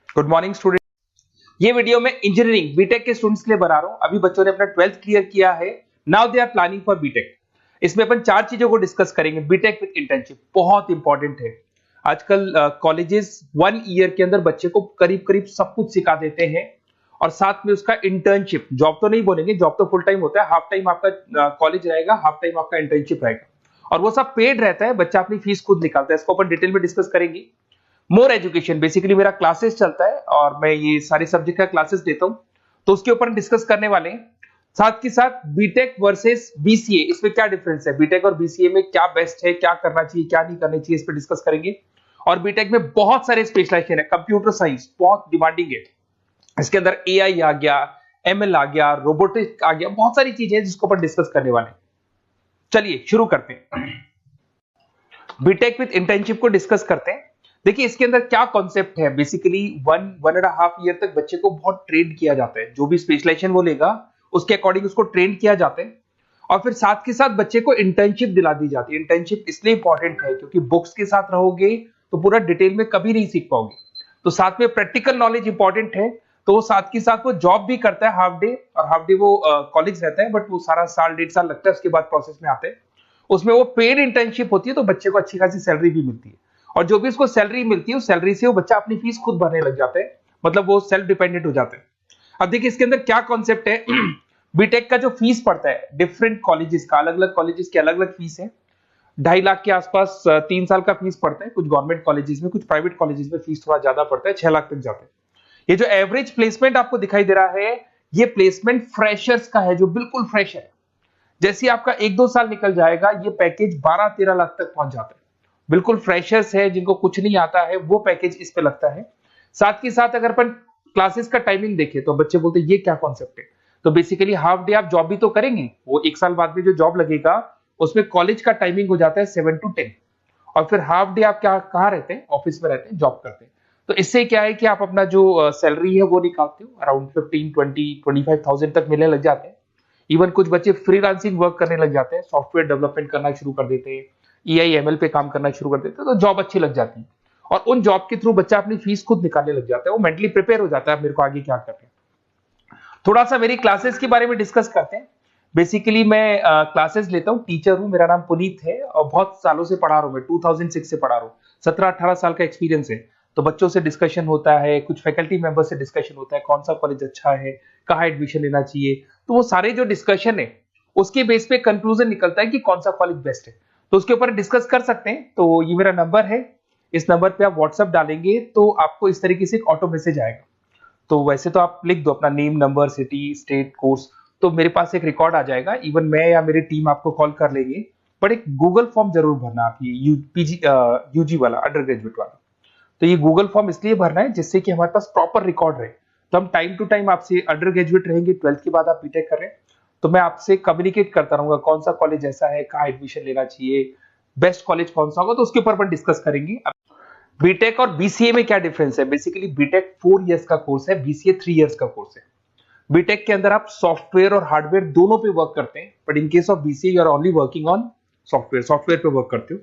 Good morning student. ये video मैं engineering BTech के स्टूडेंट्स के लिए बना रहा हूं। अभी बच्चों ने अपना 12th क्लियर किया है, now they are planning for BTech. इसमें अपन चार चीजों को डिस्कस करेंगे। बीटेक विद इंटर्नशिप बहुत इंपॉर्टेंट है। आजकल कॉलेजेस 1 ईयर के अंदर बच्चे को करीब करीब सब कुछ सिखा देते हैं और साथ में उसका इंटर्नशिप, जॉब तो नहीं बोलेंगे, जॉब तो फुल टाइम होता है, हाफ टाइम आपका कॉलेज रहेगा, हाफ टाइम आपका इंटर्नशिप रहेगा और वो सब पेड रहता है। बच्चा अपनी फीस खुद निकालता है। इसको अपन डिटेल में डिस्कस करेंगे। मोर एजुकेशन, बेसिकली मेरा क्लासेस चलता है और मैं ये सारे सब्जेक्ट का क्लासेस देता हूं, तो उसके ऊपर डिस्कस करने वाले हैं। साथ के साथ बीटेक वर्सेस बीसीए, इसमें क्या डिफरेंस है, बीटेक और बीसीए में क्या बेस्ट है, क्या करना चाहिए क्या नहीं करना चाहिए, इस पर डिस्कस करेंगे। और बीटेक में बहुत सारे स्पेशलाइजेशन है। कंप्यूटर साइंस बहुत डिमांडिंग है, इसके अंदर एआई आ गया, एमएल आ गया, रोबोटिक्स आ गया, बहुत सारी चीजें हैं जिसको अपन डिस्कस करने वाले हैं। चलिए शुरू करते हैं। बीटेक विद इंटर्नशिप को डिस्कस करते हैं। देखिए इसके अंदर क्या कॉन्सेप्ट है। बेसिकली 1.5 ईयर तक बच्चे को बहुत ट्रेन किया जाता है। जो भी स्पेशलाइजेशन वो लेगा उसके अकॉर्डिंग उसको ट्रेन किया जाता है और फिर साथ के साथ बच्चे को इंटर्नशिप दिला दी जाती है। इंटर्नशिप इसलिए इंपॉर्टेंट है क्योंकि बुक्स के साथ रहोगे तो पूरा डिटेल में कभी नहीं सीख पाओगे, तो साथ में प्रैक्टिकल नॉलेज इंपॉर्टेंट है। तो वो साथ के साथ वो जॉब भी करता है हाफ डे, और हाफ डे वो कॉलेज रहता है, बट वो सारा साल 1.5 साल लगता है उसके बाद प्रोसेस में आते हैं। उसमें वो पेड इंटर्नशिप होती है, तो बच्चे को अच्छी खासी सैलरी भी मिलती है और जो भी उसको सैलरी मिलती है उस सैलरी से वो बच्चा अपनी फीस खुद भरने लग जाता है, मतलब वो सेल्फ डिपेंडेंट हो जाता है। अब देखिए इसके अंदर क्या कॉन्सेप्ट है। बीटेक का जो फीस पड़ता है डिफरेंट कॉलेजेस का, अलग अलग कॉलेजेस की अलग अलग फीस है। 2.5 लाख के आसपास 3 साल का फीस पड़ता है। कुछ गवर्नमेंट कॉलेजेस में, कुछ प्राइवेट कॉलेजेस में फीस थोड़ा ज्यादा पड़ता है, 6 लाख तक जाता है। ये जो एवरेज प्लेसमेंट आपको दिखाई दे रहा है, ये प्लेसमेंट फ्रेशर्स का है, जो बिल्कुल फ्रेश है। जैसे ही आपका 1-2 साल निकल जाएगा ये पैकेज 12-13 लाख तक पहुंच जाता है। बिल्कुल फ्रेशर्स है, जिनको कुछ नहीं आता है, वो पैकेज इस पे लगता है। साथ के साथ अगर अपन क्लासेस का टाइमिंग देखें तो बच्चे बोलते हैं ये क्या कॉन्सेप्ट है। तो बेसिकली हाफ डे आप जॉब भी तो करेंगे, वो 1 साल बाद में जो जॉब लगेगा उसमें कॉलेज का टाइमिंग हो जाता है 7 to 10 और फिर हाफ डे आप क्या कहाँ रहते हैं, ऑफिस में रहते हैं, जॉब करते हैं। तो इससे क्या है कि आप अपना जो सैलरी है वो निकालते हो, अराउंड 15-20-25,000 तक मिलने लग जाते हैं। इवन कुछ बच्चे फ्रीलांसिंग वर्क करने लग जाते हैं, सॉफ्टवेयर डेवलपमेंट करना शुरू कर देते हैं, एआई एमएल पे काम करना शुरू कर देते हैं, तो जॉब अच्छी लग जाती है और उन जॉब के थ्रू बच्चा अपनी फीस खुद निकालने लग जाता है। वो मेंटली प्रिपेयर हो जाता है मेरे को आगे क्या करना है। थोड़ा सा मेरी क्लासेस के बारे में डिस्कस करते हैं। बेसिकली मैं क्लासेस लेता हूँ, टीचर हूँ, मेरा नाम पुनीत है और बहुत सालों से पढ़ा रहा हूँ मैं, 2006 से पढ़ा रहा हूँ, 17-18 साल का एक्सपीरियंस है। तो बच्चों से डिस्कशन होता है, कुछ फैकल्टी मेंबर से डिस्कशन होता है, कौन सा कॉलेज अच्छा है, कहाँ एडमिशन लेना चाहिए। तो वो सारे जो डिस्कशन है उसके बेस पे कंक्लूजन निकलता है कि कौन सा कॉलेज बेस्ट है, तो उसके ऊपर डिस्कस कर सकते हैं। तो ये मेरा नंबर है, इस नंबर पे आप व्हाट्सएप डालेंगे तो आपको इस तरीके से एक ऑटो मैसेज आएगा। तो वैसे तो आप लिख दो अपना name, number, city, state, course, तो मेरे पास एक रिकॉर्ड आ जाएगा। इवन मैं या मेरी टीम आपको कॉल कर लेंगे, पर एक गूगल फॉर्म जरूर भरना आप, ये यूजी वाला, अंडर ग्रेजुएट वाला। तो ये गूगल फॉर्म इसलिए भरना है जिससे कि हमारे पास प्रॉपर रिकॉर्ड रहे। तो हम टाइम टू टाइम आपसे, अंडर ग्रेजुएट रहेंगे, 12th के बाद आप बीटेक कर रहे हैं, तो मैं आपसे कम्युनिकेट करता रहूंगा कौन सा कॉलेज ऐसा है, कहाँ एडमिशन लेना चाहिए, बेस्ट कॉलेज कौन सा होगा, तो उसके ऊपर अपन डिस्कस करेंगे। बीटेक और बीसीए में क्या डिफरेंस है। बेसिकली बीटेक 4 इयर्स का कोर्स है, बीसीए 3 इयर्स का कोर्स है। बीटेक के अंदर आप सॉफ्टवेयर और हार्डवेयर दोनों पे वर्क करते हैं, but in case of BCA you are only working on software, software पे वर्क करते हो।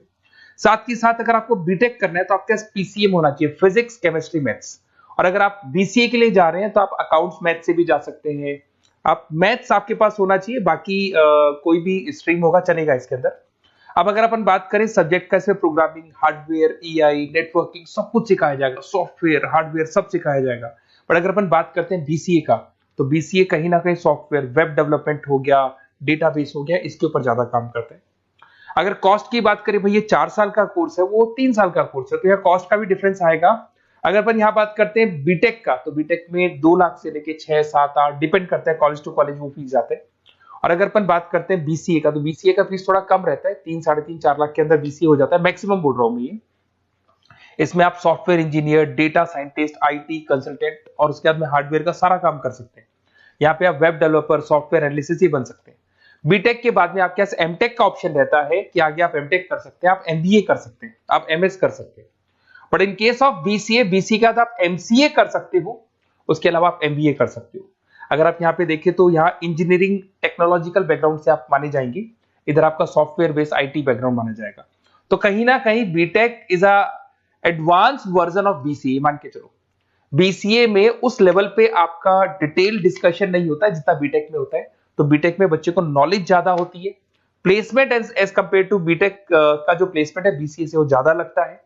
साथ ही साथ अगर आपको बीटेक करना है तो आपके पास पीसीएम होना चाहिए, फिजिक्स, केमिस्ट्री, मैथ्स। और अगर आप बीसीए के लिए जा रहे हैं तो आप अकाउंट्स मैथ से भी जा सकते हैं। आप मैथ्स आपके पास होना चाहिए, बाकी कोई भी स्ट्रीम होगा चलेगा इसके अंदर। अब अगर अपन बात करें सब्जेक्ट का, इसमें प्रोग्रामिंग, हार्डवेयर, एआई, नेटवर्किंग सब कुछ सिखाया जाएगा, सॉफ्टवेयर, हार्डवेयर सब सिखाया जाएगा। पर अगर अपन बात करते हैं बीसीए का, तो बीसीए कहीं ना कहीं सॉफ्टवेयर, वेब डेवलपमेंट हो गया, डेटाबेस हो गया, इसके ऊपर ज्यादा काम करते हैं। अगर कॉस्ट की बात करें, भाई ये 4 साल का कोर्स है, वो 3 साल का कोर्स है, तो यहाँ कॉस्ट का भी डिफरेंस आएगा। अगर अपन यहाँ बात करते हैं बीटेक का, तो बीटेक में 2 लाख से लेके 6, 7, 8 डिपेंड करता है, कॉलेज टू कॉलेज वो फीस जाते हैं। और अगर अपन बात करते हैं बीसीए का, तो बीसीए का फीस थोड़ा कम रहता है, 3, 3.5, 4 लाख के अंदर बीसीए हो जाता है, मैक्सिमम बोल रहा हूं मैं ये। इसमें आप software engineer, data scientist, IT consultant और उसके बाद में हार्डवेयर का सारा काम कर सकते हैं। यहाँ पे आप वेब डेवलपर, सॉफ्टवेयर एनालिसिस ही बन सकते हैं। बीटेक के बाद में आपके पास एमटेक का ऑप्शन रहता है कि आगे आप एमटेक कर सकते हैं, आप एमबीए कर सकते हैं, आप एमएस कर सकते हैं। But in case of BCA, BCA के बाद आप एमसीए कर सकते हो, उसके अलावा आप एमबीए कर सकते हो। अगर आप यहाँ पे देखें तो यहाँ इंजीनियरिंग टेक्नोलॉजिकल बैकग्राउंड से आप माने जाएंगे, इधर आपका सॉफ्टवेयर बेस्ड आईटी बैकग्राउंड माना जाएगा। तो कहीं ना कहीं BTech is a advance version of BCA, मान के चलो। बीसीए में उस लेवल पे आपका डिटेल डिस्कशन नहीं होता है जितना बीटेक में होता है। तो बीटेक में बच्चे को नॉलेज ज्यादा होती है, placement as compare to BTech का जो प्लेसमेंट है बीसीए से वो ज्यादा लगता है,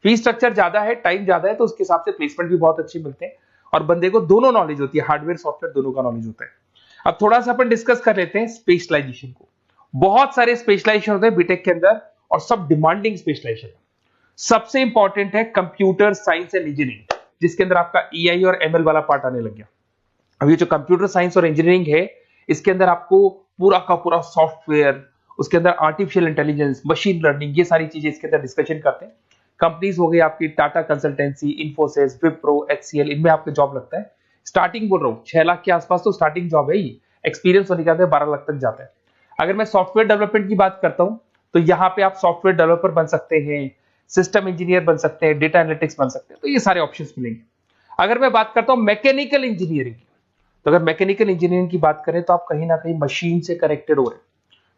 फीस स्ट्रक्चर ज्यादा है, टाइम ज्यादा है, तो उसके हिसाब से प्लेसमेंट भी बहुत अच्छे मिलते हैं और बंदे को दोनों नॉलेज होती है, हार्डवेयर सॉफ्टवेयर दोनों का नॉलेज होता है। अब थोड़ा सा अपन डिस्कस कर लेते हैं स्पेशलाइजेशन को। बहुत सारे स्पेशलाइजेशन होते हैं बीटेक के अंदर और सब डिमांडिंग स्पेशलाइजेशन है। सबसे इंपॉर्टेंट है कंप्यूटर साइंस एंड इंजीनियरिंग, जिसके अंदर आपका ईआई और एमएल वाला पार्ट आने लग गया। अब ये जो कंप्यूटर साइंस और इंजीनियरिंग है, इसके अंदर आपको पूरा का पूरा सॉफ्टवेयर, उसके अंदर आर्टिफिशियल इंटेलिजेंस, मशीन लर्निंग, ये सारी चीजें इसके अंदर डिस्कशन करते हैं। कंपनीज हो गई आपकी टाटा कंसल्टेंसी, इन्फोसिस, विप्रो, एचसीएल, इनमें आपका जॉब लगता है। स्टार्टिंग बोल रहा हूँ 6 लाख के आसपास तो स्टार्टिंग जॉब है ही, एक्सपीरियंस होने के बाद 12 लाख तक जाता है। अगर मैं सॉफ्टवेयर डेवलपमेंट की बात करता हूं तो यहाँ पे आप सॉफ्टवेयर डेवलपर बन सकते हैं, सिस्टम इंजीनियर बन सकते हैं, डेटा एनालिटिक्स बन सकते हैं, तो ये सारे ऑप्शंस मिलेंगे। अगर मैं बात करता हूं मैकेनिकल इंजीनियरिंग की, तो अगर मैकेनिकल इंजीनियरिंग की बात करें तो आप कहीं ना कहीं मशीन से कनेक्टेड हो रहे हैं।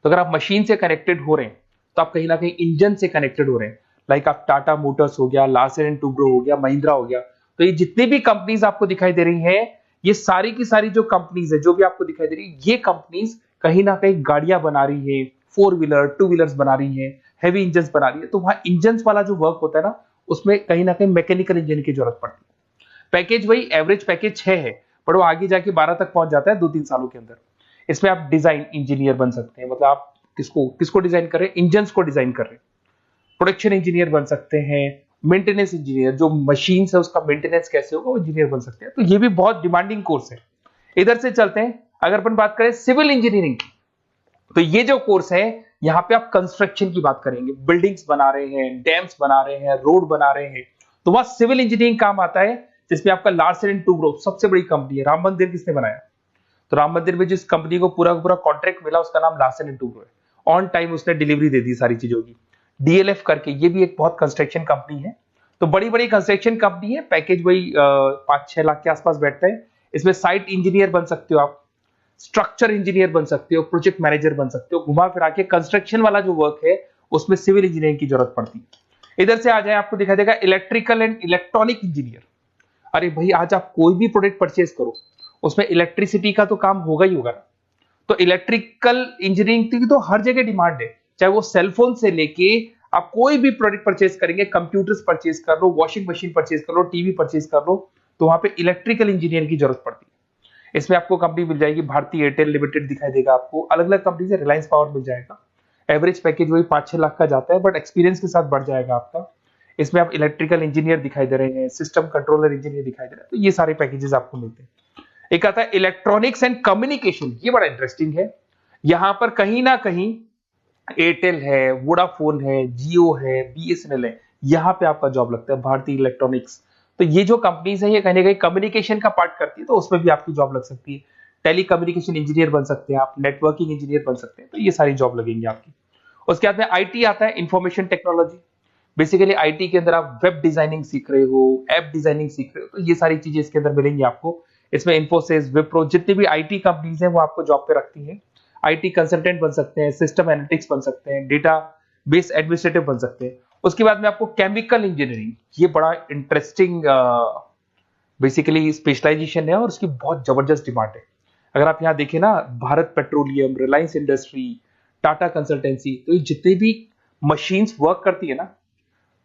तो अगर आप मशीन से कनेक्टेड हो रहे हैं तो आप कहीं ना कहीं इंजन से कनेक्टेड हो रहे हैं। लाइक आप टाटा मोटर्स हो गया, लार्सन एंड टुब्रो हो गया, महिंद्रा हो गया, तो ये जितनी भी कंपनीज आपको दिखाई दे रही है, ये सारी की सारी जो कंपनीज है जो भी आपको दिखाई दे रही है, ये कंपनीज कहीं ना कहीं गाड़ियां बना रही है, 4 व्हीलर 2 व्हीलर्स बना रही है, हैवी इंजन बना रही है। तो वहां इंजन वाला जो वर्क होता है ना, उसमें कहीं ना कहीं मैकेनिकल इंजीनियर की जरूरत पड़ती है। पैकेज वही एवरेज पैकेज 6 है, पर वो आगे जाके 12 तक पहुंच जाता है 2-3 सालों के अंदर। इसमें आप डिजाइन इंजीनियर बन सकते हैं, मतलब आप किसको डिजाइन कर रहे हैं, इंजन को डिजाइन कर रहे हैं। प्रोडक्शन इंजीनियर बन सकते हैं, मेंटेनेंस इंजीनियर, जो मशीन है उसका मेंटेनेंस कैसे होगा वो इंजीनियर बन सकते हैं। तो ये भी बहुत डिमांडिंग कोर्स है। इधर से चलते हैं, अगर अपन बात करें सिविल इंजीनियरिंग की, तो ये जो कोर्स है यहाँ पे आप कंस्ट्रक्शन की बात करेंगे, बिल्डिंग्स बना रहे हैं, डैम्स बना रहे हैं, रोड बना रहे हैं, तो वहां सिविल इंजीनियरिंग काम आता है। जिसमें आपका लार्सन एंड टुब्रो सबसे बड़ी कंपनी है। राम मंदिर किसने बनाया? तो राम मंदिर में जिस कंपनी को पूरा पूरा कॉन्ट्रैक्ट मिला उसका नाम लार्सन एंड टुब्रो है। ऑन टाइम उसने डिलीवरी दे दी सारी चीजों की। डीएलएफ करके ये भी एक बहुत कंस्ट्रक्शन कंपनी है। तो बड़ी बड़ी कंस्ट्रक्शन कंपनी है, पैकेज वही 5-6 लाख के आसपास बैठता है। इसमें साइट इंजीनियर बन सकते हो आप, स्ट्रक्चर इंजीनियर बन सकते हो, प्रोजेक्ट मैनेजर बन सकते हो। घुमा फिरा के कंस्ट्रक्शन वाला जो वर्क है उसमें सिविल इंजीनियरिंग की जरूरत पड़ती है। इधर से आ जाए, आपको दिखाई देगा इलेक्ट्रिकल एंड इलेक्ट्रॉनिक इंजीनियर। अरे भाई, आज आप कोई भी प्रोडक्ट परचेज करो उसमें इलेक्ट्रिसिटी का तो काम होगा ही होगा ना। तो इलेक्ट्रिकल इंजीनियरिंग की तो हर जगह डिमांड है, चाहे वो सेलफोन से लेके आप कोई भी प्रोडक्ट परचेज करेंगे, कंप्यूटर्स परचेज कर लो, वॉशिंग मशीन परचेज कर लो, टीवी परचेज कर लो, तो वहां पे इलेक्ट्रिकल इंजीनियर की जरूरत पड़ती है। इसमें आपको कंपनी मिल जाएगी, भारतीय एयरटेल लिमिटेड दिखाई देगा आपको, अलग अलग कंपनी से, रिलायंस पावर मिल जाएगा। एवरेज पैकेज वही 5-6 लाख का जाता है, बट एक्सपीरियंस के साथ बढ़ जाएगा आपका। इसमें आप इलेक्ट्रिकल इंजीनियर दिखाई दे रहे हैं, सिस्टम कंट्रोलर इंजीनियर दिखाई दे रहे हैं, तो ये सारे पैकेजेस आपको मिलते हैं। एक आता है इलेक्ट्रॉनिक्स एंड कम्युनिकेशन, ये बड़ा इंटरेस्टिंग है। यहां पर कहीं ना कहीं एयरटेल है, वोडाफोन है, जियो है, बीएसएनएल है, यहां पे आपका जॉब लगता है, भारतीय इलेक्ट्रॉनिक्स। तो ये जो कंपनीज है ये कहीं ना कहीं कम्युनिकेशन का पार्ट करती है, तो उसमें भी आपकी जॉब लग सकती है। टेली कम्युनिकेशन इंजीनियर बन सकते हैं आप, नेटवर्किंग इंजीनियर बन सकते हैं, तो ये सारी जॉब लगेंगी आपकी। उसके बाद में आईटी आता है, इंफॉर्मेशन टेक्नोलॉजी। बेसिकली आईटी के अंदर आप वेब डिजाइनिंग सीख रहे हो, ऐप डिजाइनिंग सीख रहे हो, तो ये सारी चीजें इसके अंदर मिलेंगी आपको। इसमें इन्फोसिस, विप्रो, जितनी भी आईटी कंपनीज हैं वो आपको जॉब पे रखती हैं। आईटी कंसल्टेंट बन सकते हैं, सिस्टम एनालिटिक्स बन सकते हैं, डेटा बेस एडमिनिस्ट्रेटिव बन सकते हैं। उसके बाद में आपको केमिकल इंजीनियरिंग, ये बड़ा इंटरेस्टिंग बेसिकली स्पेशलाइजेशन है और उसकी बहुत जबरदस्त डिमांड है। अगर आप यहाँ देखें ना, Bharat petroleum, Reliance industry, Tata consultancy, तो ये जितनी भी मशीन्स वर्क करती है ना,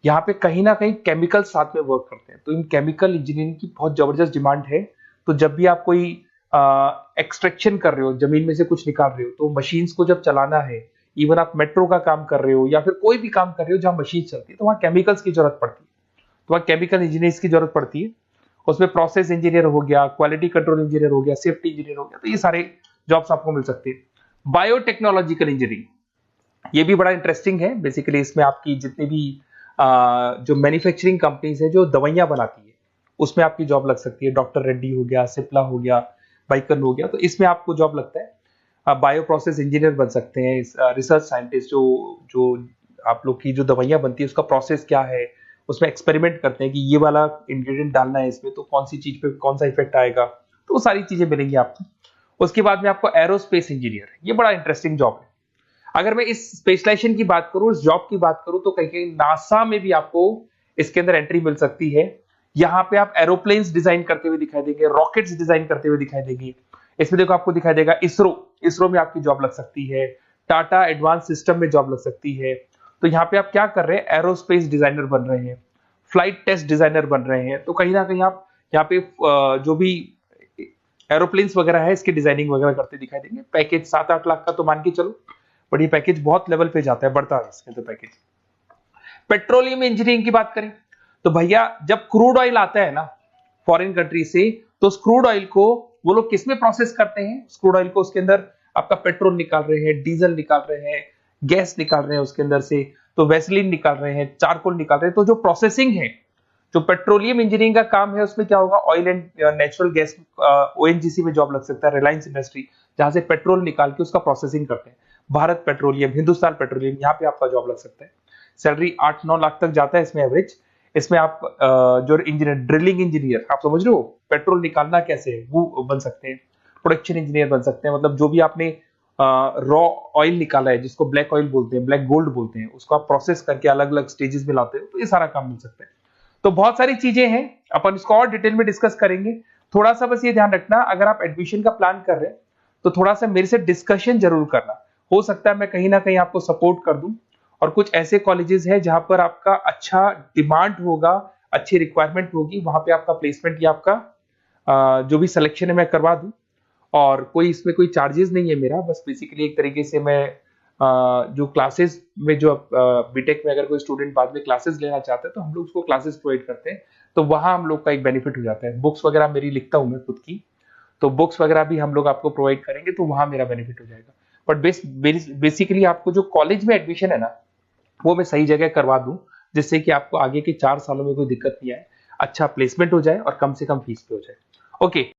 यहाँ पे कहीं ना कहीं केमिकल साथ में वर्क करते हैं। तो इन केमिकल इंजीनियरिंग की बहुत जबरदस्त डिमांड है। तो जब भी आप कोई एक्सट्रैक्शन कर रहे हो, जमीन में से कुछ निकाल रहे हो, तो मशीन्स को जब चलाना है, इवन आप मेट्रो का काम कर रहे हो या फिर कोई भी काम कर रहे हो जहां मशीन चलती है, तो वहां केमिकल्स की जरूरत पड़ती है, तो वहां केमिकल इंजीनियर्स की जरूरत पड़ती है। उसमें प्रोसेस इंजीनियर हो गया, क्वालिटी कंट्रोल इंजीनियर हो गया, सेफ्टी इंजीनियर हो गया, तो ये सारे जॉब्स आपको मिल सकते हैं। बायोटेक्नोलॉजिकल इंजीनियरिंग, ये भी बड़ा इंटरेस्टिंग है। बेसिकली इसमें आपकी जितनी भी जो मैन्युफैक्चरिंग कंपनीज है जो दवाइयां बनाती है, उसमें आपकी जॉब लग सकती है। डॉक्टर रेड्डी हो गया, सिप्ला हो गया, बाइकन हो गया, तो इसमें आपको जॉब लगता है। बायो प्रोसेस इंजीनियर बन सकते हैं, रिसर्च साइंटिस्ट, जो आप लोग की जो दवाइयां बनती है उसका प्रोसेस क्या है, उसमें एक्सपेरिमेंट करते हैं कि ये वाला इंग्रेडिएंट डालना है इसमें तो कौन सी चीज पे कौन सा इफेक्ट आएगा, तो वो सारी चीजें मिलेंगी आपको। उसके बाद में आपको एरोस्पेस इंजीनियर, ये बड़ा इंटरेस्टिंग जॉब है। अगर मैं इस स्पेशलाइजेशन की बात करूं, इस जॉब की बात करूं, तो कहीं कहीं नासा में भी आपको इसके अंदर एंट्री मिल सकती है। यहाँ पे आप एरोप्लेन्स डिजाइन करते हुए दिखाई देंगे, रॉकेट्स डिजाइन करते हुए दिखाई देंगे। इसमें देखो आपको दिखाई देगा इसरो में आपकी जॉब लग सकती है, टाटा एडवांस सिस्टम में जॉब लग सकती है। तो यहाँ पे आप क्या कर रहे हैं, एरोस्पेस डिजाइनर बन रहे हैं, फ्लाइट टेस्ट डिजाइनर बन रहे हैं। तो कहीं ना कहीं आप यहाँ पे जो भी एरोप्लेन्स वगैरह है इसकी डिजाइनिंग वगैरह करते दिखाई देंगे। पैकेज 7-8 लाख का तो मान के चलो, बट ये पैकेज बहुत लेवल पे जाता है, बढ़ता है इसके तो पैकेज। पेट्रोलियम इंजीनियरिंग की बात करें तो भैया जब क्रूड ऑयल आता है ना फॉरेन कंट्री से, तो उस क्रूड ऑयल को वो लोग किस में प्रोसेस करते हैं, क्रूड ऑयल को उसके अंदर आपका पेट्रोल निकाल रहे हैं, डीजल निकाल रहे हैं, गैस निकाल रहे हैं उसके अंदर से, तो वैसलीन निकाल रहे हैं, चारकोल निकाल रहे हैं। तो जो प्रोसेसिंग है, जो पेट्रोलियम इंजीनियरिंग का काम है, उसमें क्या होगा, oil and natural gas, ONGC में जॉब लग सकता है, रिलायंस इंडस्ट्री जहां से पेट्रोल निकाल के उसका प्रोसेसिंग करते हैं, भारत पेट्रोलियम, हिंदुस्तान पेट्रोलियम, यहाँ पे आपका जॉब लग सकता है। सैलरी 8-9 लाख तक जाता है इसमें एवरेज। इसमें आप जो इंजीनियर, ड्रिलिंग इंजीनियर, आप समझ रहे हो पेट्रोल निकालना कैसे है, वो बन सकते हैं। प्रोडक्शन इंजीनियर बन सकते हैं, मतलब जो भी आपने रॉ ऑयल निकाला है, जिसको ब्लैक ऑयल बोलते हैं, ब्लैक गोल्ड बोलते हैं, उसको आप प्रोसेस करके अलग अलग स्टेजेस में लाते हो, तो ये सारा काम मिल सकता है। तो बहुत सारी चीजें हैं, अपन इसको और डिटेल में डिस्कस करेंगे। थोड़ा सा बस ये ध्यान रखना, अगर आप एडमिशन का प्लान कर रहे हैं तो थोड़ा सा मेरे से डिस्कशन जरूर करना। हो सकता है मैं कहीं ना कहीं आपको सपोर्ट कर दूं, और कुछ ऐसे कॉलेजेस हैं जहां पर आपका अच्छा डिमांड होगा, अच्छी रिक्वायरमेंट होगी, वहां पे आपका प्लेसमेंट या आपका जो भी सिलेक्शन है मैं करवा दूं। और कोई इसमें कोई चार्जेस नहीं है मेरा, बस बेसिकली एक तरीके से मैं जो क्लासेस में, जो बीटेक में अगर कोई स्टूडेंट बाद में क्लासेस लेना चाहता है तो हम लोग उसको क्लासेस प्रोवाइड करते हैं, तो वहां हम लोग का एक बेनिफिट हो जाता है। बुक्स वगैरह मेरी लिखता हूं मैं खुद की, तो बुक्स वगैरह भी हम लोग आपको प्रोवाइड करेंगे, तो वहां मेरा बेनिफिट हो जाएगा। बट बेसिकली आपको जो कॉलेज में एडमिशन है ना, वो मैं सही जगह करवा दूं, जिससे कि आपको आगे के 4 सालों में कोई दिक्कत नहीं आए, अच्छा प्लेसमेंट हो जाए और कम से कम फीस पे हो जाए। ओके।